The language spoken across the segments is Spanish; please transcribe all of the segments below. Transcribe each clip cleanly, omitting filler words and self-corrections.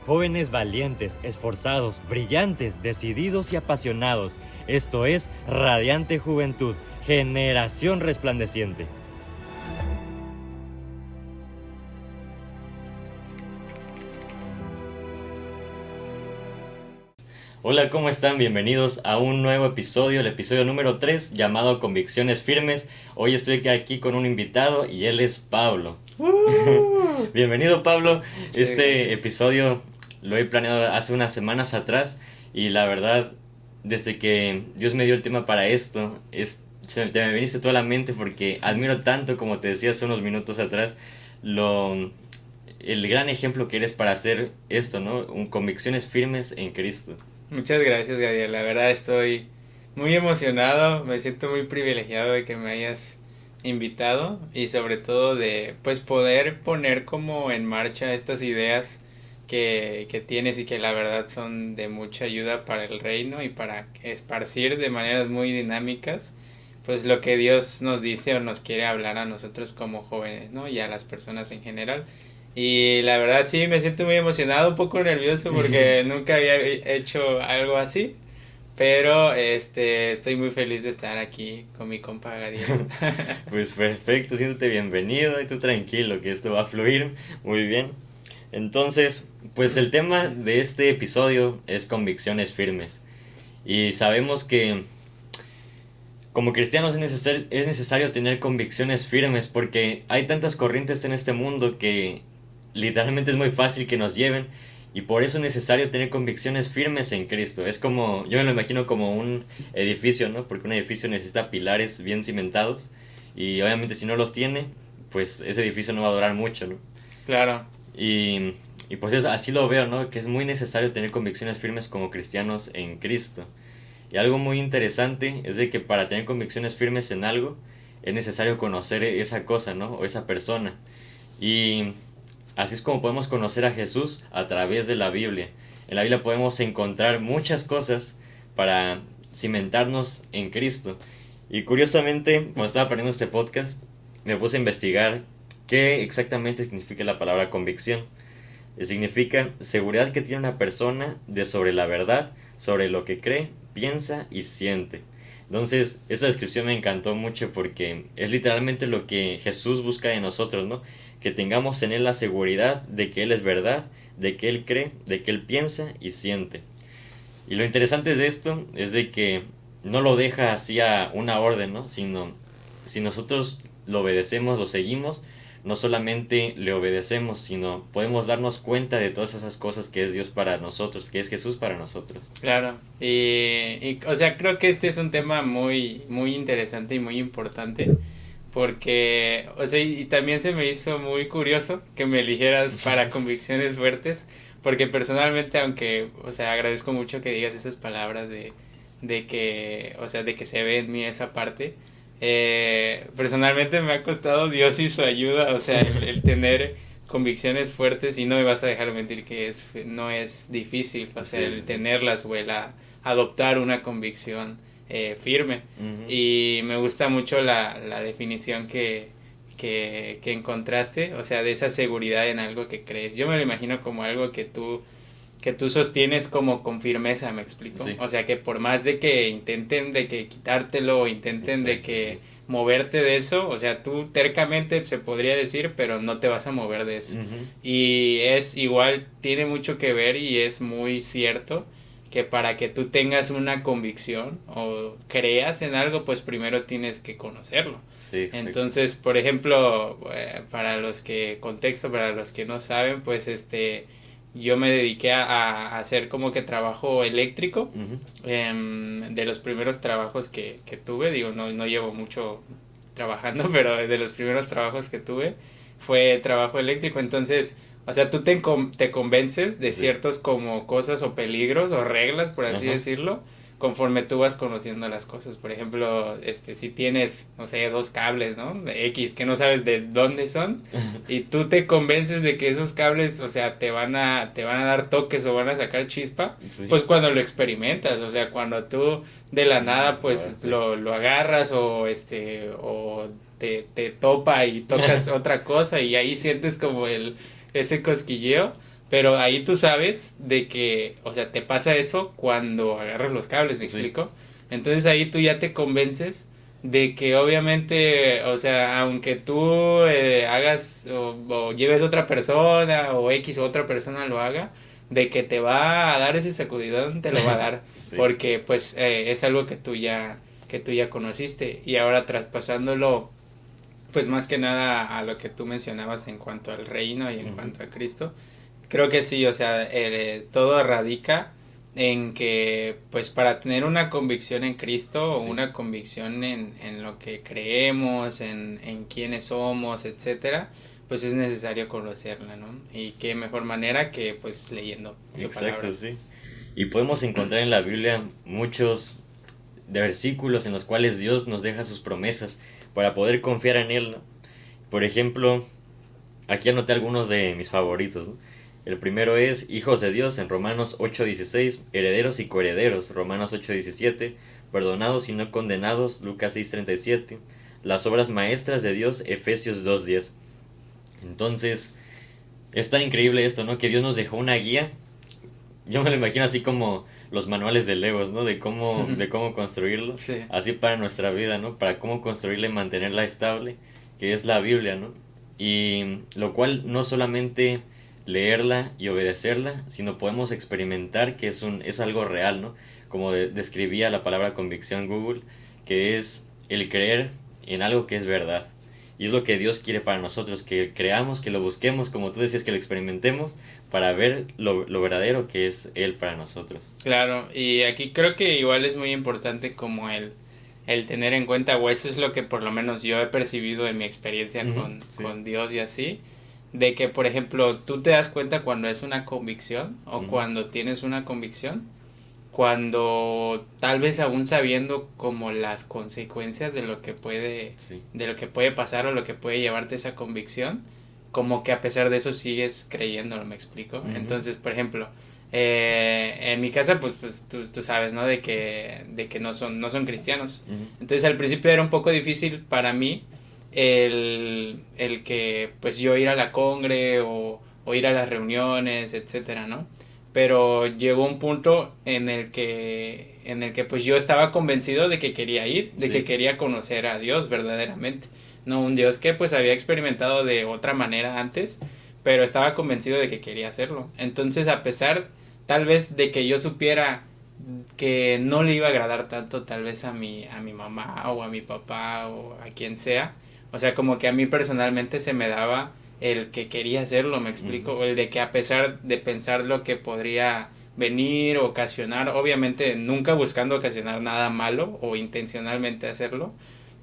Jóvenes valientes, esforzados, brillantes, decididos y apasionados. Esto es Radiante Juventud, generación resplandeciente. Hola, ¿cómo están? Bienvenidos a un nuevo episodio, el episodio número 3, llamado Convicciones Firmes. Hoy estoy aquí con un invitado y él es Pablo. Bienvenido, Pablo. Este episodio lo he planeado hace unas semanas atrás y la verdad, desde que Dios me dio el tema para esto, te me viniste toda la mente porque admiro tanto, como te decía hace unos minutos atrás, el gran ejemplo que eres para hacer esto, ¿no? Convicciones firmes en Cristo. Muchas gracias, Gabriel. La verdad estoy muy emocionado, me siento muy privilegiado de que me hayas invitado y sobre todo de pues poder poner como en marcha estas ideas que tienes y que la verdad son de mucha ayuda para el reino y para esparcir de maneras muy dinámicas pues lo que Dios nos dice o nos quiere hablar a nosotros como jóvenes, ¿no? Y a las personas en general. Y la verdad sí, me siento muy emocionado, un poco nervioso porque nunca había hecho algo así. Pero estoy muy feliz de estar aquí con mi compa Gadiel. Pues perfecto, siéntete bienvenido y tú tranquilo que esto va a fluir muy bien. Entonces, pues el tema de este episodio es convicciones firmes. Y sabemos que como cristianos es necesario tener convicciones firmes porque hay tantas corrientes en este mundo que literalmente es muy fácil que nos lleven, y por eso es necesario tener convicciones firmes en Cristo. Es como, yo me lo imagino como un edificio, ¿no? Porque un edificio necesita pilares bien cimentados y obviamente si no los tiene, pues ese edificio no va a durar mucho, ¿no? Claro. Y pues así lo veo, ¿no? Que es muy necesario tener convicciones firmes como cristianos en Cristo. Y algo muy interesante es de que para tener convicciones firmes en algo es necesario conocer esa cosa, ¿no? O esa persona. Y así es como podemos conocer a Jesús, a través de la Biblia. En la Biblia podemos encontrar muchas cosas para cimentarnos en Cristo. Y curiosamente, cuando estaba aprendiendo este podcast, me puse a investigar qué exactamente significa la palabra convicción. Significa seguridad que tiene una persona de sobre la verdad, sobre lo que cree, piensa y siente. Entonces, esa descripción me encantó mucho porque es literalmente lo que Jesús busca de nosotros, ¿no? Que tengamos en Él la seguridad de que Él es verdad, de que Él cree, de que Él piensa y siente. Y lo interesante de esto es de que no lo deja así a una orden, ¿no? Sino, si nosotros lo obedecemos, lo seguimos, no solamente le obedecemos, sino podemos darnos cuenta de todas esas cosas que es Dios para nosotros, que es Jesús para nosotros. Claro, o sea, creo que este es un tema muy, muy interesante y muy importante, porque, o sea, y también se me hizo muy curioso que me eligieras para convicciones fuertes, porque personalmente, aunque, o sea, agradezco mucho que digas esas palabras de que, o sea, de que se ve en mí esa parte, personalmente me ha costado Dios y su ayuda, o sea, el tener convicciones fuertes y no me vas a dejar mentir que no es difícil, o sea, el tenerlas o adoptar una convicción firme. Uh-huh. Y me gusta mucho la definición que encontraste, o sea, de esa seguridad en algo que crees. Yo me lo imagino como algo que tú sostienes como con firmeza, ¿me explico? Sí. O sea, que por más de que intenten de que quitártelo o intenten de que moverte de eso, o sea, tú tercamente se podría decir, pero no te vas a mover de eso. Uh-huh. Y es igual, tiene mucho que ver y es muy cierto que para que tú tengas una convicción o creas en algo, pues primero tienes que conocerlo. Sí, Entonces, por ejemplo, para los para los que no saben, pues yo me dediqué a hacer como que trabajo eléctrico. Uh-huh. De los primeros trabajos que tuve, digo, no llevo mucho trabajando, pero de los primeros trabajos que tuve fue trabajo eléctrico. Entonces, o sea, tú te convences de ciertos como cosas o peligros o reglas, por así decirlo, conforme tú vas conociendo las cosas. Por ejemplo, si tienes, no sé, dos cables, ¿no? De X, que no sabes de dónde son, y tú te convences de que esos cables, o sea, te van a dar toques o van a sacar chispa, pues cuando lo experimentas, o sea, cuando tú de la nada, pues lo agarras o te topa y tocas otra cosa y ahí sientes como ese cosquilleo, Pero ahí tú sabes de que, o sea, te pasa eso cuando agarras los cables, ¿me Sí, explico? Entonces ahí tú ya te convences de que obviamente, o sea, aunque tú hagas o lleves otra persona o X o otra persona lo haga, de que te va a dar ese sacudidón, te lo va a dar, sí, porque pues es algo que tú ya conociste y ahora traspasándolo pues más que nada a lo que tú mencionabas en cuanto al reino y en ujú, cuanto a Cristo, creo que sí, o sea, todo radica en que pues para tener una convicción en Cristo o sí, una convicción en lo que creemos, en quiénes somos, etcétera, pues es necesario conocerla, ¿no? Y qué mejor manera que pues leyendo su exacto, palabra. sí. Y podemos encontrar en la Biblia muchos de versículos en los cuales Dios nos deja sus promesas para poder confiar en Él, ¿no? Por ejemplo, aquí anoté algunos de mis favoritos, ¿no? El primero es hijos de Dios en Romanos 8:16, herederos y coherederos, Romanos 8:17, perdonados y no condenados, Lucas 6:37, las obras maestras de Dios, Efesios 2:10. Entonces, es tan increíble esto, ¿no? Que Dios nos dejó una guía. Yo me lo imagino así como los manuales de Legos, ¿no? De cómo construirlo, Sí. así para nuestra vida, ¿no? Para cómo construirla y mantenerla estable, que es la Biblia, ¿no? Y lo cual no solamente leerla y obedecerla, sino podemos experimentar que es algo real, ¿no? Como describía la palabra convicción Google, que es el creer en algo que es verdad. Y es lo que Dios quiere para nosotros, que creamos, que lo busquemos, como tú decías, que lo experimentemos para ver lo verdadero que es Él para nosotros. Claro, y aquí creo que igual es muy importante como el tener en cuenta, o eso es lo que por lo menos yo he percibido en mi experiencia Ujú, sí. con Dios y así, de que por ejemplo tú te das cuenta cuando es una convicción o Ujú, cuando tienes una convicción, cuando tal vez aún sabiendo como las consecuencias sí. de lo que puede pasar o lo que puede llevarte esa convicción, como que a pesar de eso sigues creyéndolo, ¿me explico? Ujú, Entonces, por ejemplo, en mi casa, pues tú sabes, ¿no? De que no son cristianos. ujú, Entonces al principio era un poco difícil para mí el que pues yo ir a la congre o ir a las reuniones, etcétera, ¿no? Pero llegó un punto en el que pues yo estaba convencido de que quería ir, de que sí. quería conocer a Dios verdaderamente, no un Dios que pues había experimentado de otra manera antes, pero estaba convencido de que quería hacerlo. Entonces, a pesar tal vez de que yo supiera que no le iba a agradar tanto tal vez a mi mamá o a mi papá o a quien sea, o sea, como que a mí personalmente se me daba el que quería hacerlo, me Ujú, explico, o el de que a pesar de pensar lo que podría venir o ocasionar, obviamente nunca buscando ocasionar nada malo o intencionalmente hacerlo,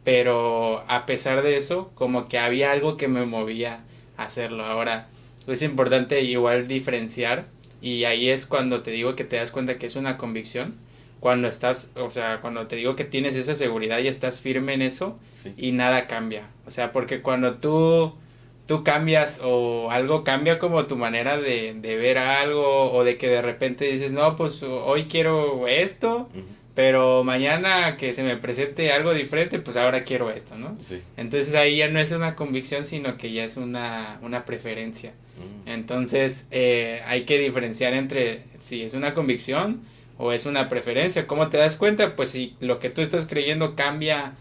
pero a pesar de eso, como que había algo que me movía a hacerlo. Ahora, es importante igual diferenciar y ahí es cuando te digo que te das cuenta que es una convicción, cuando estás, o sea, cuando te digo que tienes esa seguridad y estás firme en eso sí. y nada cambia. O sea, porque cuando tú cambias o algo cambia como tu manera de ver algo o de que de repente dices, no, pues hoy quiero esto, Ujú, pero mañana que se me presente algo diferente, pues ahora quiero esto, ¿no? sí. Entonces ahí ya no es una convicción, sino que ya es una preferencia. Mm, Entonces hay que diferenciar entre si es una convicción o es una preferencia. ¿Cómo te das cuenta? Pues si lo que tú estás creyendo cambia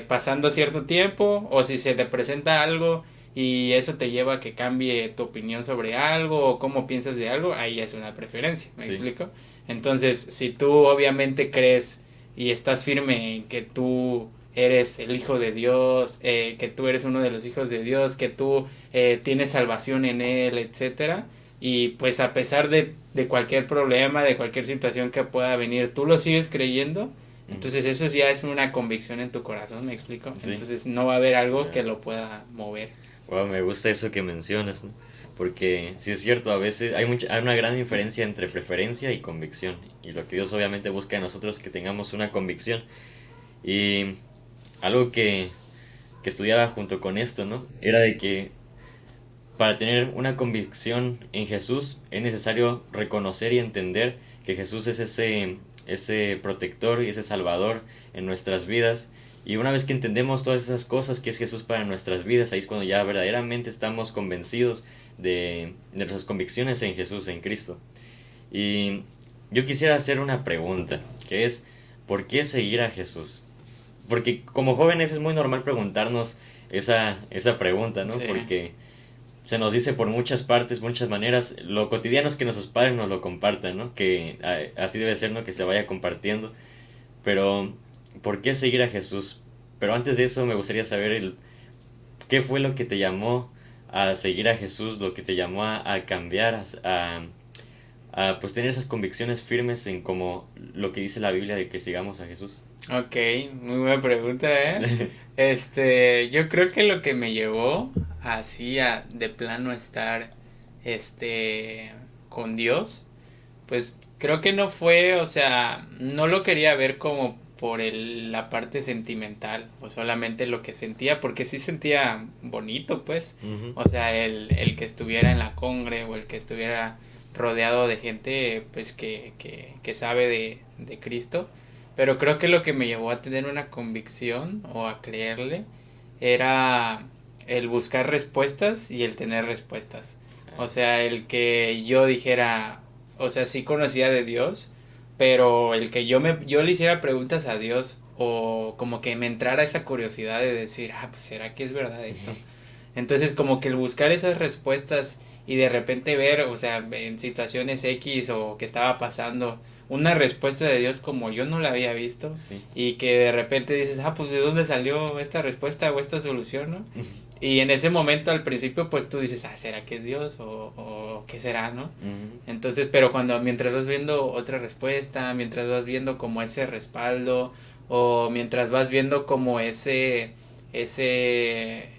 pasando cierto tiempo o si se te presenta algo y eso te lleva a que cambie tu opinión sobre algo o cómo piensas de algo, ahí ya es una preferencia, ¿me sí. explico? Entonces, si tú obviamente crees y estás firme en que tú eres el hijo de Dios, que tú eres uno de los hijos de Dios, que tú tienes salvación en Él, etcétera, y pues a pesar de cualquier problema, de cualquier situación que pueda venir, tú lo sigues creyendo, Ujú, entonces eso ya es una convicción en tu corazón, ¿me explico? sí. Entonces no va a haber algo que Ah, lo pueda mover. wow, me gusta eso que mencionas, ¿no? Porque sí es cierto, a veces hay una gran diferencia entre preferencia y convicción. Y lo que Dios obviamente busca de nosotros es que tengamos una convicción. Y algo que estudiaba junto con esto, ¿no? Era de que para tener una convicción en Jesús es necesario reconocer y entender que Jesús es ese protector y ese salvador en nuestras vidas. Y una vez que entendemos todas esas cosas que es Jesús para nuestras vidas, ahí es cuando ya verdaderamente estamos convencidos de nuestras convicciones en Jesús, en Cristo. Y yo quisiera hacer una pregunta, que es, ¿por qué seguir a Jesús? Porque como jóvenes es muy normal preguntarnos esa pregunta, ¿no? Sí. Porque se nos dice por muchas partes, muchas maneras, lo cotidiano es que nuestros padres nos lo compartan, ¿no? Que así debe ser, ¿no? Que se vaya compartiendo. Pero, ¿por qué seguir a Jesús? Pero antes de eso me gustaría saber qué fue lo que te llamó a seguir a Jesús, lo que te llamó a cambiar, pues tener esas convicciones firmes en como lo que dice la Biblia de que sigamos a Jesús. Ok, muy buena pregunta, ¿eh? Yo creo que lo que me llevó así a de plano estar, con Dios, pues creo que no fue, o sea, no lo quería ver como por la parte sentimental o solamente lo que sentía, porque sí sentía bonito, pues, Ujú. o sea, el que estuviera en la congre o el que estuviera rodeado de gente, pues, que sabe de Cristo, pero creo que lo que me llevó a tener una convicción o a creerle era el buscar respuestas y el tener respuestas. O sea, el que yo dijera, o sea, sí conocía de Dios, pero el que yo le hiciera preguntas a Dios o como que me entrara esa curiosidad de decir, pues será que es verdad esto. Entonces como que el buscar esas respuestas y de repente ver, o sea, en situaciones X o que estaba pasando, una respuesta de Dios como yo no la había visto Sí. y que de repente dices, pues de dónde salió esta respuesta o esta solución, ¿no? Y en ese momento al principio pues tú dices, ¿será que es Dios o qué será, no? Ujú. Entonces, pero mientras vas viendo otra respuesta, mientras vas viendo como ese respaldo o mientras vas viendo como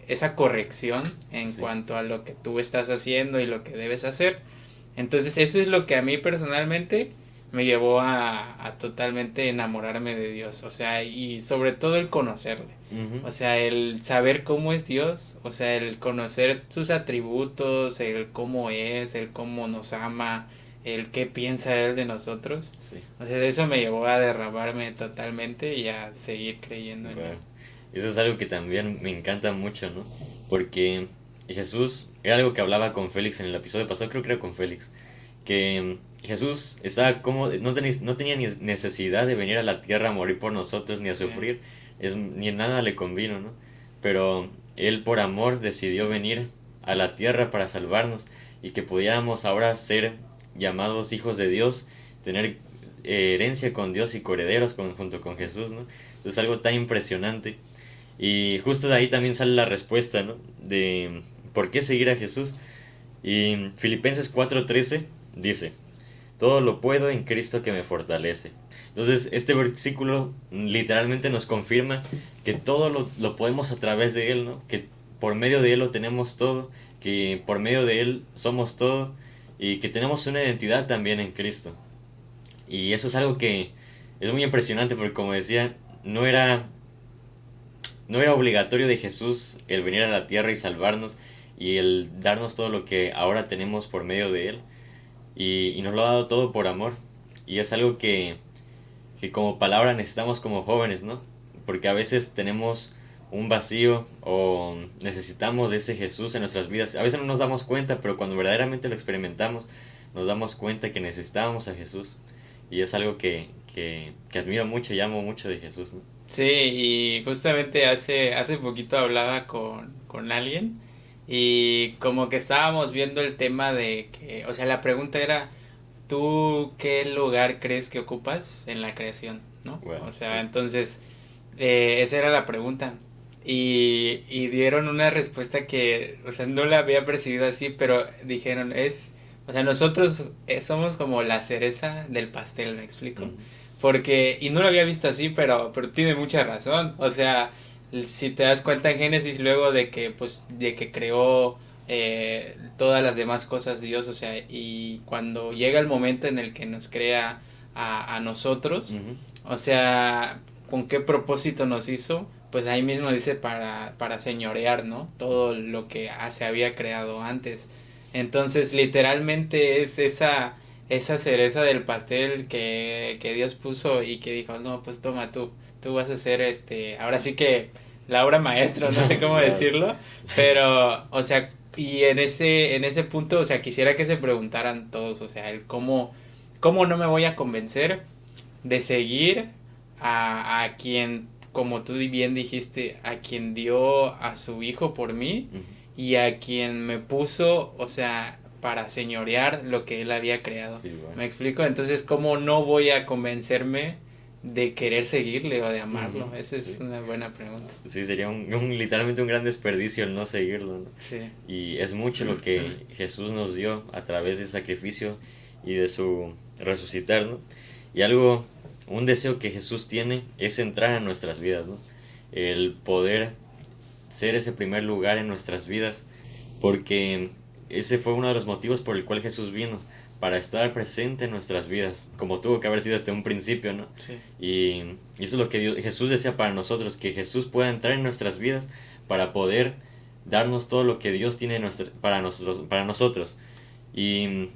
esa corrección en Sí. cuanto a lo que tú estás haciendo y lo que debes hacer, entonces eso es lo que a mí personalmente me llevó a totalmente enamorarme de Dios, o sea, y sobre todo el conocerle. Ujú. O sea, el saber cómo es Dios, o sea, el conocer sus atributos, el cómo es, el cómo nos ama, el qué piensa Él de nosotros. Sí. O sea, eso me llevó a derramarme totalmente y a seguir creyendo en Él. Bueno, eso es algo que también me encanta mucho, ¿no? Porque Jesús era algo que hablaba con Félix en el episodio pasado, creo que era con Félix, que Jesús estaba como, no tenía ni necesidad de venir a la tierra a morir por nosotros ni a Sí, sufrir, ni en nada le convino, ¿no? Pero Él por amor decidió venir a la tierra para salvarnos y que pudiéramos ahora ser llamados hijos de Dios, tener herencia con Dios y coherederos junto con Jesús, ¿no? Es algo tan impresionante. Y justo de ahí también sale la respuesta, ¿no? De por qué seguir a Jesús. Y Filipenses 4:13 dice, todo lo puedo en Cristo que me fortalece. Entonces este versículo literalmente nos confirma que todo lo podemos a través de Él, ¿no? Que por medio de Él lo tenemos todo, que por medio de Él somos todo y que tenemos una identidad también en Cristo. Y eso es algo que es muy impresionante porque como decía, no era obligatorio de Jesús el venir a la tierra y salvarnos y el darnos todo lo que ahora tenemos por medio de Él. Y nos lo ha dado todo por amor. Y es algo que como palabra necesitamos como jóvenes, ¿no? Porque a veces tenemos un vacío o necesitamos de ese Jesús en nuestras vidas. A veces no nos damos cuenta, pero cuando verdaderamente lo experimentamos, nos damos cuenta que necesitábamos a Jesús. Y es algo que admiro mucho y amo mucho de Jesús, ¿no? sí, y justamente hace poquito hablaba con alguien y como que estábamos viendo el tema de que, o sea, la pregunta era, ¿tú qué lugar crees que ocupas en la creación? ¿No? Bueno, O sí. sea, entonces, esa era la pregunta. Y dieron una respuesta que, o sea, no la había percibido así, pero dijeron, o sea, nosotros somos como la cereza del pastel, ¿me explico? Ujú. Porque, y no lo había visto así, pero tiene mucha razón. O sea, si te das cuenta en Génesis luego de que, pues, de que creó todas las demás cosas Dios, o sea, y cuando llega el momento en el que nos crea a nosotros, Ujú. o sea, ¿con qué propósito nos hizo? Pues ahí mismo dice para señorear, ¿no? Todo lo que se había creado antes. Entonces, literalmente es esa cereza del pastel que Dios puso y que dijo, no, pues toma tú vas a ser ahora sí que la obra maestra, no sé cómo Claro. decirlo, pero, o sea, Y en ese punto, o sea, quisiera que se preguntaran todos, o sea, el cómo no me voy a convencer de seguir a quien, como tú bien dijiste, a quien dio a su hijo por mí Ujú. y a quien me puso, o sea, para señorear lo que él había creado. Sí, bueno. ¿Me explico? Entonces, ¿cómo no voy a convencerme de querer seguirle o de Ujú, amarlo? Esa es sí. una buena pregunta. Sí, sería literalmente un gran desperdicio el no seguirlo, ¿no? Sí, Y es mucho lo que Jesús nos dio a través de ese sacrificio y de su resucitar, ¿no? Y un deseo que Jesús tiene es entrar en nuestras vidas, ¿no? El poder ser ese primer lugar en nuestras vidas, porque ese fue uno de los motivos por el cual Jesús vino, para estar presente en nuestras vidas, como tuvo que haber sido desde un principio, ¿no? sí. Y eso es lo que Jesús decía para nosotros, que Jesús pueda entrar en nuestras vidas para poder darnos todo lo que Dios tiene para nosotros. Y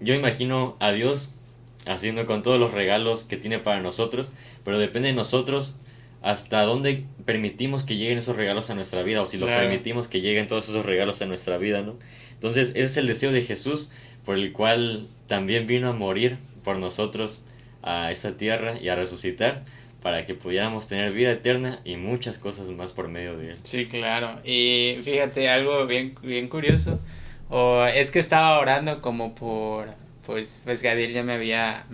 yo imagino a Dios haciendo con todos los regalos que tiene para nosotros, pero depende de nosotros hasta dónde permitimos que lleguen esos regalos a nuestra vida, o si lo Claro. permitimos que lleguen todos esos regalos a nuestra vida, ¿no? Entonces, ese es el deseo de Jesús, por el cual también vino a morir por nosotros a esa tierra y a resucitar, para que pudiéramos tener vida eterna y muchas cosas más por medio de él. Sí, claro. Y fíjate, algo bien curioso. O es que estaba orando como pues Gadiel ya me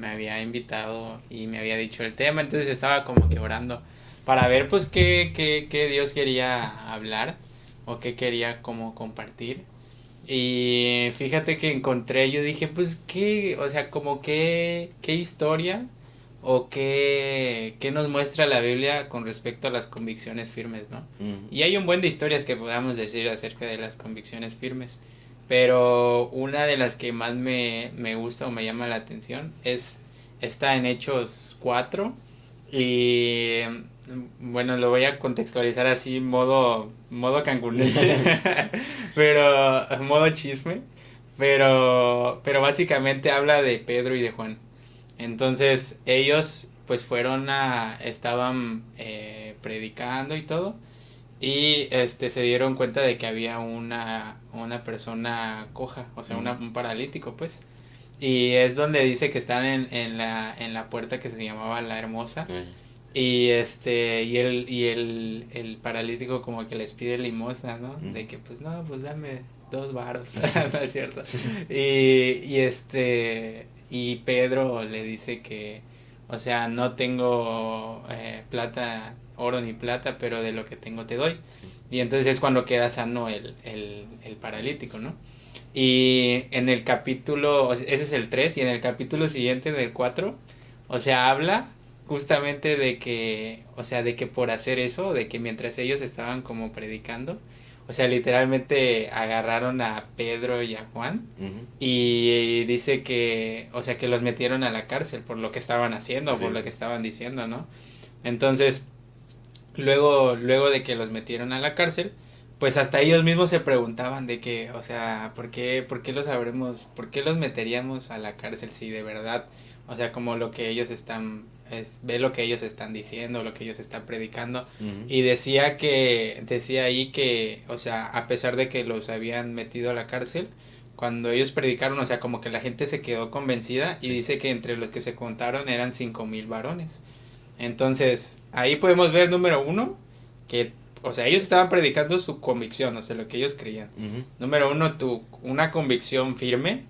había invitado y me había dicho el tema, entonces estaba como que orando para ver pues qué Dios quería hablar o qué quería como compartir. Y fíjate que encontré, yo dije, pues qué, o sea, como qué historia o qué nos muestra la Biblia con respecto a las convicciones firmes, ¿no? Ujú. Y hay un buen de historias que podamos decir acerca de las convicciones firmes, pero una de las que más me gusta o me llama la atención está en Hechos 4 y bueno, lo voy a contextualizar así, modo cancunense, pero modo chisme, pero básicamente habla de Pedro y de Juan. Entonces ellos pues estaban predicando y todo, y se dieron cuenta de que había una persona coja, o sea, Ujú. un paralítico pues. Y es donde dice que están en la puerta que se llamaba La Hermosa. Ay, Y el paralítico como que les pide limosna, ¿no? ujú. De que pues no, pues dame 2 varos, no es cierto. Y Pedro le dice que, o sea, no tengo plata, oro ni plata, pero de lo que tengo te doy. Sí. Y entonces es cuando queda sano el paralítico, ¿no? Y en el capítulo, o sea, ese es el 3 y en el capítulo siguiente del 4 o sea, habla justamente de que, o sea, de que por hacer eso, de que mientras ellos estaban como predicando, o sea, literalmente agarraron a Pedro y a Juan Ujú. y dice que, o sea, que los metieron a la cárcel por lo que estaban haciendo, por Sí, lo sí. que estaban diciendo, ¿no? Entonces, luego de que los metieron a la cárcel, pues hasta ellos mismos se preguntaban de que, o sea, por qué los habremos, por qué los meteríamos a la cárcel si de verdad, o sea, como lo que ellos ve lo que ellos están diciendo, lo que ellos están predicando, Ujú. y decía ahí que, o sea, a pesar de que los habían metido a la cárcel, cuando ellos predicaron, o sea, como que la gente se quedó convencida y Sí. dice que entre los que se contaron eran 5,000 varones. Entonces, ahí podemos ver, número uno, que, o sea, ellos estaban predicando su convicción, o sea, lo que ellos creían. Ujú. Número uno, una convicción firme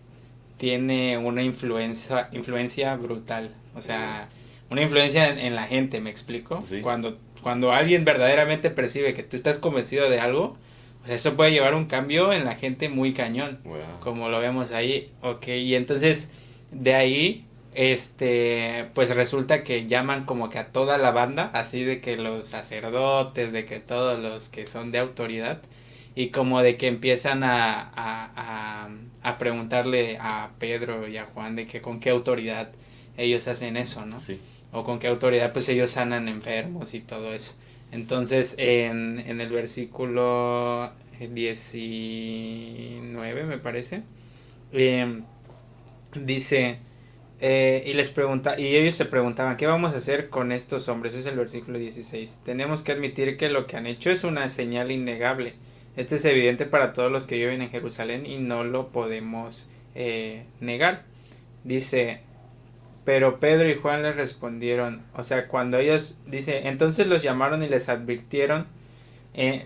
tiene una influencia brutal, o Wow. sea, una influencia en la gente, ¿me explico? Sí. Cuando alguien verdaderamente percibe que tú estás convencido de algo, o sea, eso puede llevar un cambio en la gente muy cañón, Wow. como lo vemos ahí, ok, y entonces de ahí pues resulta que llaman como que a toda la banda, así de que los sacerdotes, de que todos los que son de autoridad, y como de que empiezan a preguntarle a Pedro y a Juan de que con qué autoridad ellos hacen eso, ¿no? Sí. O con qué autoridad pues ellos sanan enfermos y todo eso. Entonces en el versículo 19 me parece, eh, dice... y ellos se preguntaban, ¿qué vamos a hacer con estos hombres? Es el versículo 16. Tenemos que admitir que lo que han hecho es una señal innegable Esto es evidente para todos los que viven en Jerusalén y no lo podemos negar. Dice, pero Pedro y Juan les respondieron, o sea, cuando ellos, dice, entonces los llamaron y les advirtieron,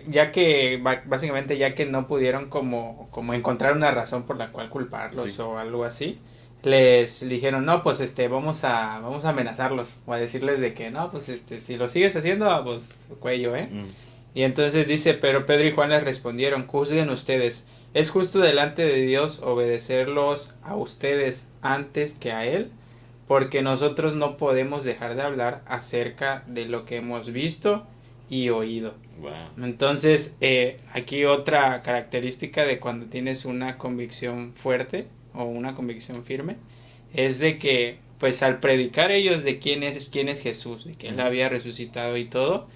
ya que básicamente ya que no pudieron como encontrar una razón por la cual culparlos Sí. o algo así, les dijeron, no, pues vamos a amenazarlos o a decirles de que no, pues si lo sigues haciendo, pues cuello, ¿eh? Mm, Y entonces dice, pero Pedro y Juan les respondieron, juzguen ustedes, ¿es justo delante de Dios obedecerlos a ustedes antes que a Él? Porque nosotros no podemos dejar de hablar acerca de lo que hemos visto y oído. wow. Entonces, aquí otra característica de cuando tienes una convicción fuerte o una convicción firme es de que, pues al predicar ellos de quién es Jesús, de que Él Ujú. había resucitado y todo,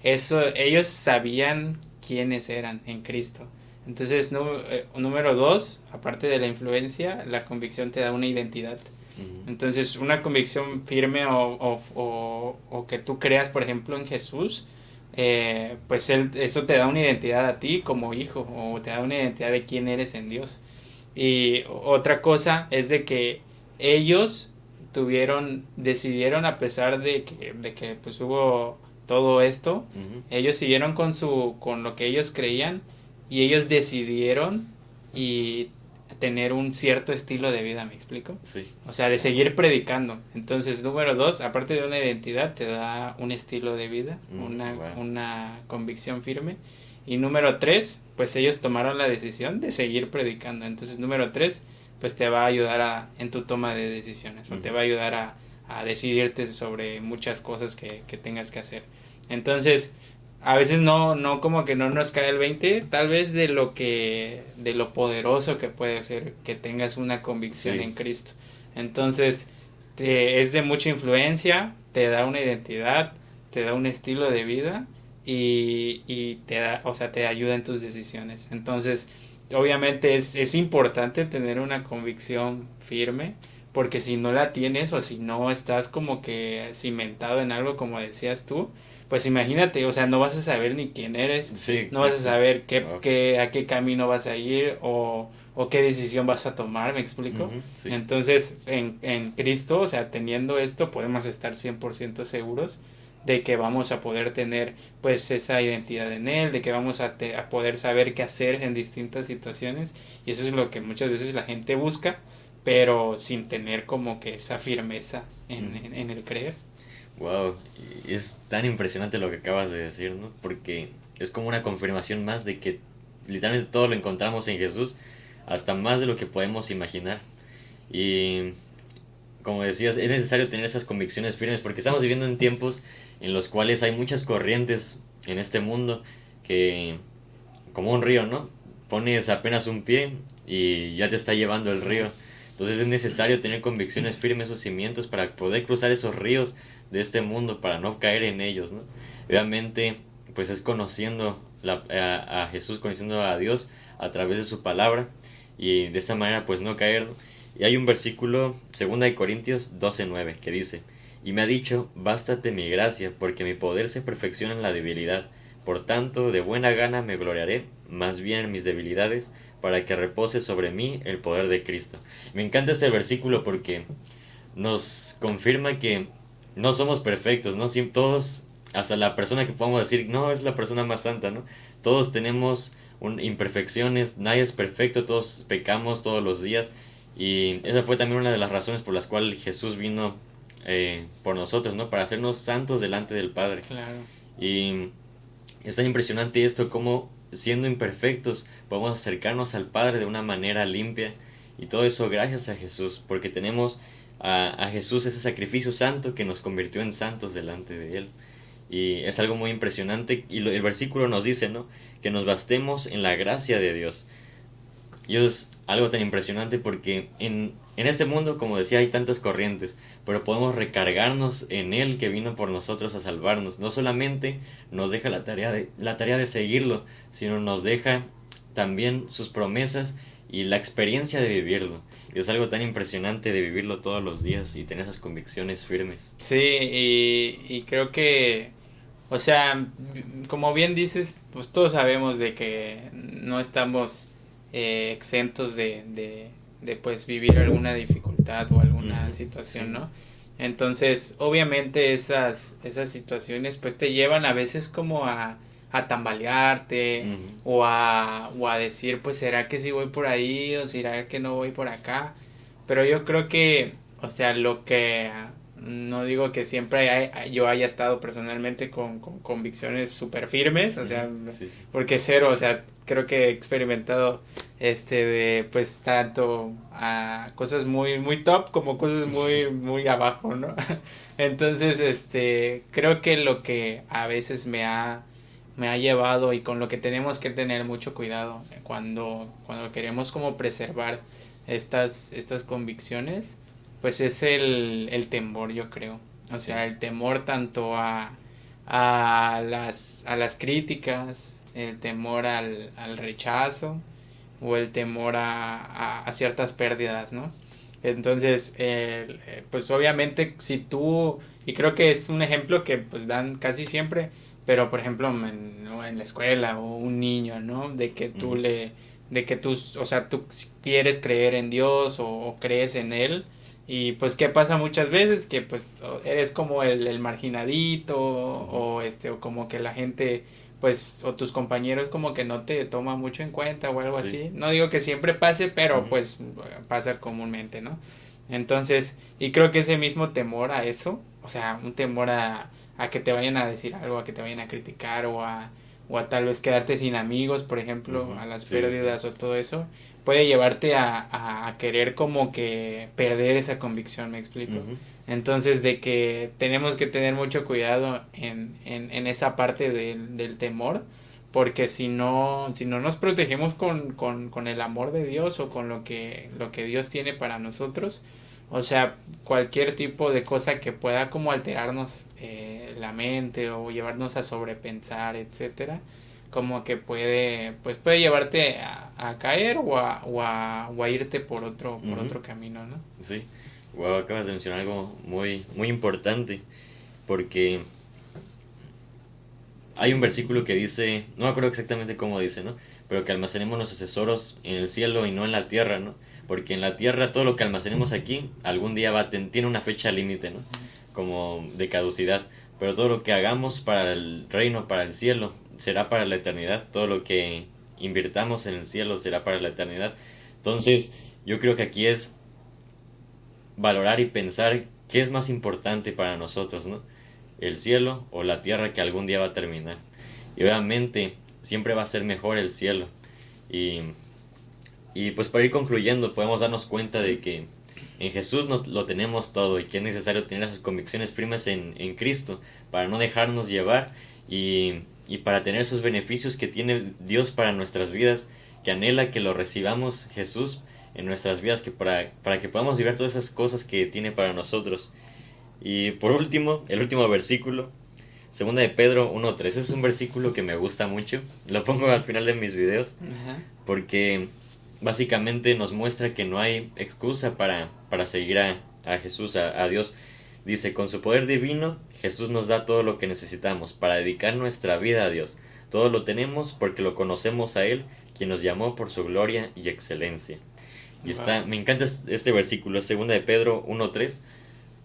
eso ellos sabían quiénes eran en Cristo. Entonces, número dos, aparte de la influencia, la convicción te da una identidad. Ujú. Entonces, una convicción firme o que tú creas, por ejemplo, en Jesús, pues eso te da una identidad a ti como hijo o te da una identidad de quién eres en Dios. Y otra cosa es de que ellos decidieron a pesar de que pues hubo todo esto, Ujú. ellos siguieron con lo que ellos creían y ellos decidieron y tener un cierto estilo de vida, ¿me explico? Sí. O sea, de seguir predicando. Entonces, número dos, aparte de una identidad, te da un estilo de vida, Wow. una convicción firme. Y número tres, pues ellos tomaron la decisión de seguir predicando. Entonces, número tres, pues te va a ayudar en tu toma de decisiones o te va a ayudar a decidirte sobre muchas cosas que tengas que hacer. Entonces, a veces no como que no nos cae el 20 tal vez de lo poderoso que puede ser que tengas una convicción Sí. en Cristo. Entonces, es de mucha influencia, te da una identidad, te da un estilo de vida y te da, o sea, te ayuda en tus decisiones. Entonces, obviamente es importante tener una convicción firme, porque si no la tienes o si no estás como que cimentado en algo como decías tú, pues imagínate, o sea, no vas a saber ni quién eres, Sí, no vas a exacto. saber Wow. a qué camino vas a ir o qué decisión vas a tomar, ¿me explico? Ujú. Sí. Entonces, en Cristo, o sea, teniendo esto, podemos estar 100% seguros de que vamos a poder tener pues esa identidad en Él, de que vamos a poder saber qué hacer en distintas situaciones y eso es lo que muchas veces la gente busca, pero sin tener como que esa firmeza Ujú. en el creer. Wow, es tan impresionante lo que acabas de decir, ¿no? Porque es como una confirmación más de que literalmente todo lo encontramos en Jesús, hasta más de lo que podemos imaginar. Y como decías, es necesario tener esas convicciones firmes porque estamos viviendo en tiempos en los cuales hay muchas corrientes en este mundo que, como un río, ¿no? Pones apenas un pie y ya te está llevando el Sí, río. Entonces es necesario tener convicciones firmes, esos cimientos para poder cruzar esos ríos de este mundo, para no caer en ellos, ¿no? Obviamente, pues es conociendo a Jesús, conociendo a Dios a través de su palabra y de esa manera pues no caer, ¿no? Y hay un versículo, 2 Corintios 12:9, que dice, y me ha dicho, bástate mi gracia, porque mi poder se perfecciona en la debilidad. Por tanto, de buena gana me gloriaré, más bien en mis debilidades, para que repose sobre mí el poder de Cristo. Me encanta este versículo porque nos confirma que no somos perfectos, ¿no? Todos, hasta la persona que podamos decir, no, es la persona más santa, ¿no? Todos tenemos imperfecciones, nadie es perfecto, todos pecamos todos los días. Y esa fue también una de las razones por las cuales Jesús vino por nosotros, ¿no? Para hacernos santos delante del Padre. claro. Y es tan impresionante esto, como siendo imperfectos podemos acercarnos al Padre de una manera limpia. Y todo eso gracias a Jesús, porque tenemos a Jesús, ese sacrificio santo que nos convirtió en santos delante de Él. Y es algo muy impresionante. Y el versículo nos dice, ¿no? Que nos bastemos en la gracia de Dios. Y eso es algo tan impresionante porque en este mundo, como decía, hay tantas corrientes, pero podemos recargarnos en Él que vino por nosotros a salvarnos. No solamente nos deja la tarea de seguirlo, sino nos deja también sus promesas y la experiencia de vivirlo. Y es algo tan impresionante de vivirlo todos los días y tener esas convicciones firmes. Sí, y creo que, O sea, como bien dices, pues todos sabemos de que no estamos exentos de pues vivir alguna dificultad o alguna Ujú, situación, sí. ¿no? Entonces, obviamente esas situaciones pues te llevan a veces como a tambalearte Ujú, o a decir pues será que sí voy por ahí o será que no voy por acá. Pero yo creo que, o sea, lo que no digo que siempre yo haya estado personalmente con convicciones súper firmes, o ujú, sea, sí, sí. porque cero, o sea, creo que he experimentado de pues tanto a cosas muy top como cosas muy abajo, ¿no? Entonces, creo que lo que a veces me ha llevado y con lo que tenemos que tener mucho cuidado cuando queremos como preservar estas convicciones, pues es el temor, yo creo. O Sí, sea, el temor tanto a las críticas, el temor al rechazo o el temor a ciertas pérdidas, ¿no? Entonces, pues obviamente si tú, y creo que es un ejemplo que pues dan casi siempre, pero por ejemplo ¿no? en la escuela o un niño, ¿no? ujú, De que tú, o sea, tú quieres creer en Dios o crees en Él, y pues qué pasa muchas veces que pues eres como el marginadito ujú, o como que la gente pues o tus compañeros como que no te toman mucho en cuenta o algo sí, así. No digo que siempre pase, pero ujú, pues pasa comúnmente, ¿no? Entonces, y creo que ese mismo temor a eso, o sea, un temor a que te vayan a decir algo, a que te vayan a criticar o a tal vez quedarte sin amigos, por ejemplo, ujú, a las sí, sí, sí. pérdidas o todo eso, puede llevarte a querer como que perder esa convicción, ¿me explico? Ujú, Entonces, de que tenemos que tener mucho cuidado en esa parte del temor, porque si no nos protegemos con el amor de Dios o sí, con lo que Dios tiene para nosotros, o sea, cualquier tipo de cosa que pueda como alterarnos la mente o llevarnos a sobrepensar, etcétera, como que puede, pues puede llevarte a caer o a irte por ujú, otro camino, ¿no? sí. Wow, acabas de mencionar algo muy, muy importante, porque hay un versículo que dice, no me acuerdo exactamente cómo dice, ¿no? Pero que almacenemos nuestros tesoros en el cielo y no en la tierra, ¿no? Porque en la tierra todo lo que almacenemos aquí algún día tiene una fecha límite, ¿no? Como de caducidad. Pero todo lo que hagamos para el reino, para el cielo, será para la eternidad. Todo lo que invirtamos en el cielo será para la eternidad. Entonces, yo creo que aquí es valorar y pensar qué es más importante para nosotros, ¿no? El cielo o la tierra que algún día va a terminar. Y obviamente siempre va a ser mejor el cielo. Y, y pues para ir concluyendo podemos darnos cuenta de que en Jesús no, lo tenemos todo y que es necesario tener esas convicciones firmes en Cristo para no dejarnos llevar y para tener esos beneficios que tiene Dios para nuestras vidas, que anhela que lo recibamos Jesús en nuestras vidas, que para que podamos vivir todas esas cosas que tiene para nosotros. Y por último, el último versículo, segunda de Pedro 1:3, es un versículo que me gusta mucho, lo pongo al final de mis videos, Ajá. porque básicamente nos muestra que no hay excusa para seguir a Jesús, a Dios. Dice, con su poder divino, Jesús nos da todo lo que necesitamos para dedicar nuestra vida a Dios. Todo lo tenemos porque lo conocemos a Él, quien nos llamó por su gloria y excelencia. Y Wow. me encanta este versículo, segunda de Pedro 1:3,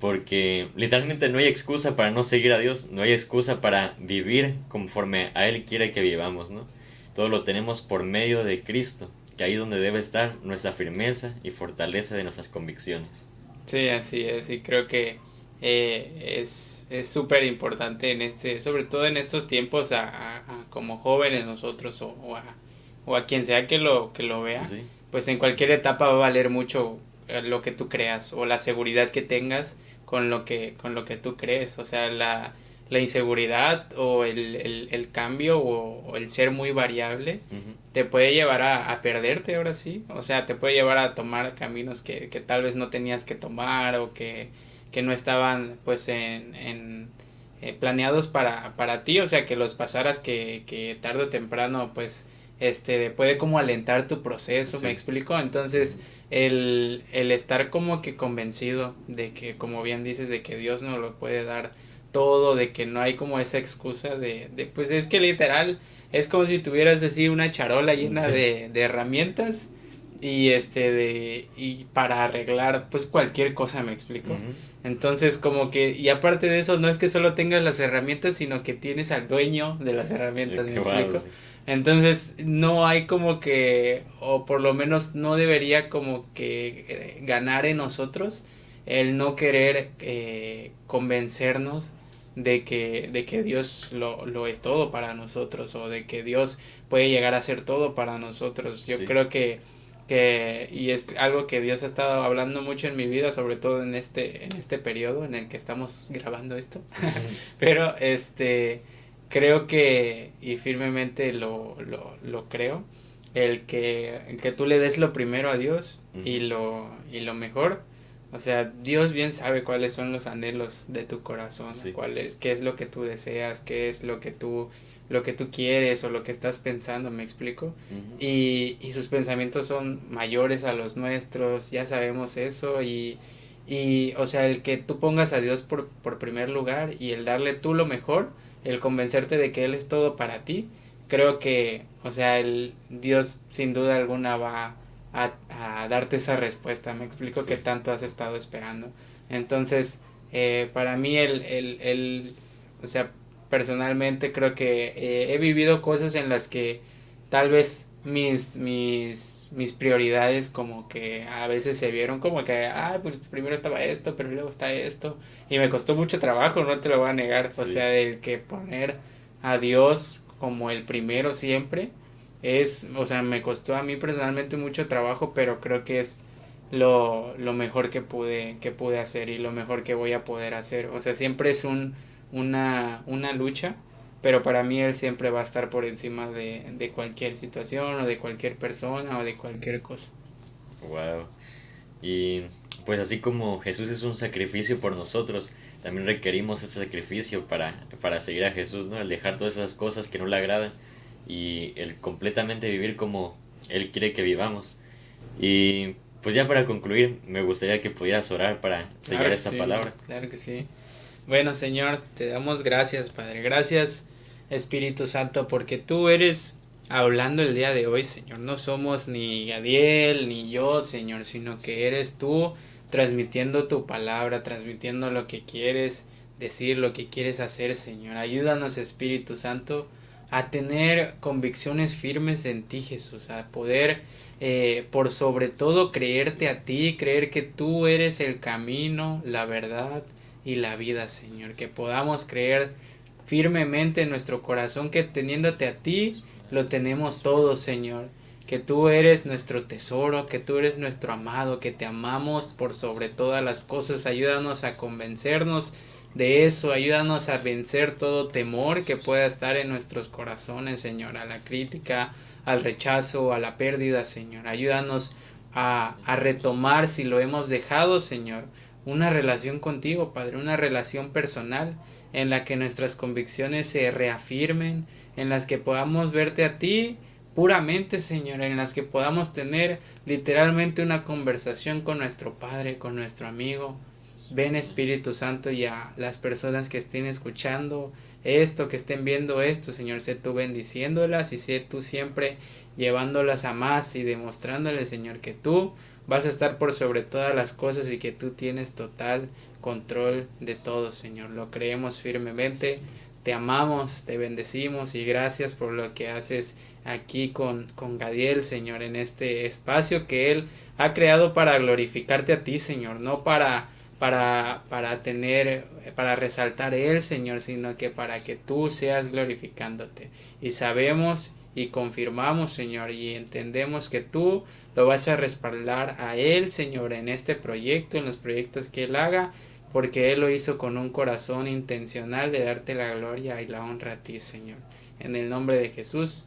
porque literalmente no hay excusa para no seguir a Dios, no hay excusa para vivir conforme a Él quiere que vivamos, ¿no? Todo lo tenemos por medio de Cristo, que ahí es donde debe estar nuestra firmeza y fortaleza de nuestras convicciones. Sí, así es, y creo que es súper importante sobre todo en estos tiempos, como jóvenes nosotros o a quien sea que lo vea, Sí, pues en cualquier etapa va a valer mucho lo que tú creas o la seguridad que tengas con lo que tú crees, o sea, la inseguridad o el cambio o el ser muy variable ujú, te puede llevar a perderte ahora sí, o sea, te puede llevar a tomar caminos que tal vez no tenías que tomar o que no estaban pues planeados para ti, o sea, que los pasaras que tarde o temprano pues puede como alentar tu proceso, ¿me sí, explico? Entonces, ujú, el estar como que convencido de que, como bien dices, de que Dios nos lo puede dar todo, de que no hay como esa excusa de pues es que literal es como si tuvieras así una charola llena Sí. de herramientas y y para arreglar pues cualquier cosa, me explico. Ujú. Entonces como que, y aparte de eso, no es que solo tengas las herramientas, sino que tienes al dueño de las herramientas, me Wow, explico. sí. Entonces no hay como que, o por lo menos no debería como que ganar en nosotros el no querer convencernos de que Dios lo es todo para nosotros, o de que Dios puede llegar a ser todo para nosotros. Yo Sí. creo y es algo que Dios ha estado hablando mucho en mi vida, sobre todo en en este periodo en el que estamos grabando esto. Pero creo que, y firmemente lo creo, el que tú le des lo primero a Dios Ujú. y lo mejor. O sea, Dios bien sabe cuáles son los anhelos de tu corazón, Sí. qué es lo que tú deseas, qué es lo que tú quieres o lo que estás pensando, ¿me explico? Ujú. Y sus pensamientos son mayores a los nuestros, ya sabemos eso, o sea, el que tú pongas a Dios por primer lugar y el darle tú lo mejor, el convencerte de que Él es todo para ti, creo que, o sea, Dios sin duda alguna va a darte esa respuesta, me explico, Sí. que tanto has estado esperando. Entonces, para mí o sea, personalmente creo que he vivido cosas en las que tal vez mis prioridades como que a veces se vieron como que, pues primero estaba esto, pero luego está esto. Y me costó mucho trabajo, no te lo voy a negar. O Sí. sea, el que poner a Dios como el primero siempre o sea, me costó a mí personalmente mucho trabajo, pero creo que es lo mejor que pude hacer y lo mejor que voy a poder hacer. O sea, siempre es una lucha, pero para mí Él siempre va a estar por encima de cualquier situación o de cualquier persona o de cualquier cosa. Wow. Y pues así como Jesús es un sacrificio por nosotros, también requerimos ese sacrificio para seguir a Jesús, ¿no? El dejar todas esas cosas que no le agradan y el completamente vivir como Él quiere que vivamos. Y pues ya para concluir, me gustaría que pudieras orar para sellar esta palabra. Claro que sí. Bueno, Señor, te damos gracias, Padre. Gracias, Espíritu Santo, porque tú eres hablando el día de hoy, Señor. No somos ni Gadiel ni yo, Señor, sino que eres tú transmitiendo tu palabra, transmitiendo lo que quieres decir, lo que quieres hacer, Señor. Ayúdanos, Espíritu Santo, a tener convicciones firmes en ti, Jesús, a poder, por sobre todo, creerte a ti, creer que tú eres el camino, la verdad y la vida, Señor. Que podamos creer firmemente en nuestro corazón que teniéndote a ti, lo tenemos todo, Señor. Que tú eres nuestro tesoro, que tú eres nuestro amado, que te amamos por sobre todas las cosas. Ayúdanos a convencernos de eso, ayúdanos a vencer todo temor que pueda estar en nuestros corazones, Señor, a la crítica, al rechazo, a la pérdida, Señor. Ayúdanos a retomar, si lo hemos dejado, Señor, una relación contigo, Padre, una relación personal en la que nuestras convicciones se reafirmen, en las que podamos verte a ti puramente, Señor, en las que podamos tener literalmente una conversación con nuestro Padre, con nuestro amigo. Ven, Espíritu Santo, y a las personas que estén escuchando esto, que estén viendo esto, Señor, sé tú bendiciéndolas y sé tú siempre llevándolas a más y demostrándoles, Señor, que tú vas a estar por sobre todas las cosas y que tú tienes total control de todo, Señor. Lo creemos firmemente. Te amamos, te bendecimos y gracias por lo que haces aquí con Gadiel, Señor, en este espacio que Él ha creado para glorificarte a ti, Señor, no para resaltar Él, Señor, sino que para que tú seas glorificándote. Y sabemos y confirmamos, Señor, y entendemos que tú lo vas a respaldar a Él, Señor, en este proyecto, en los proyectos que Él haga, porque Él lo hizo con un corazón intencional de darte la gloria y la honra a ti, Señor. En el nombre de Jesús.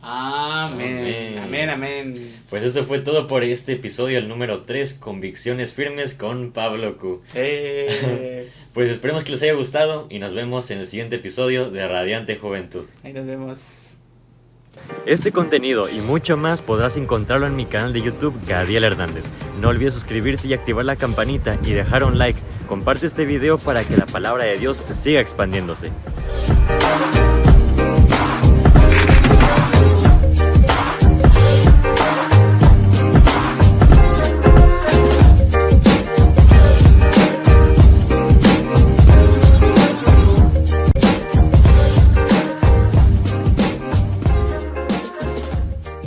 Amén. Amén, Amén. amén. Pues eso fue todo por este episodio, el número 3, Convicciones Firmes con Pablo Q. Pues esperemos que les haya gustado y nos vemos en el siguiente episodio de Radiante Juventud. Ahí nos vemos. Este contenido y mucho más podrás encontrarlo en mi canal de YouTube, Gadiel Hernández. No olvides suscribirte y activar la campanita y dejar un like Comparte este video para que la palabra de Dios siga expandiéndose.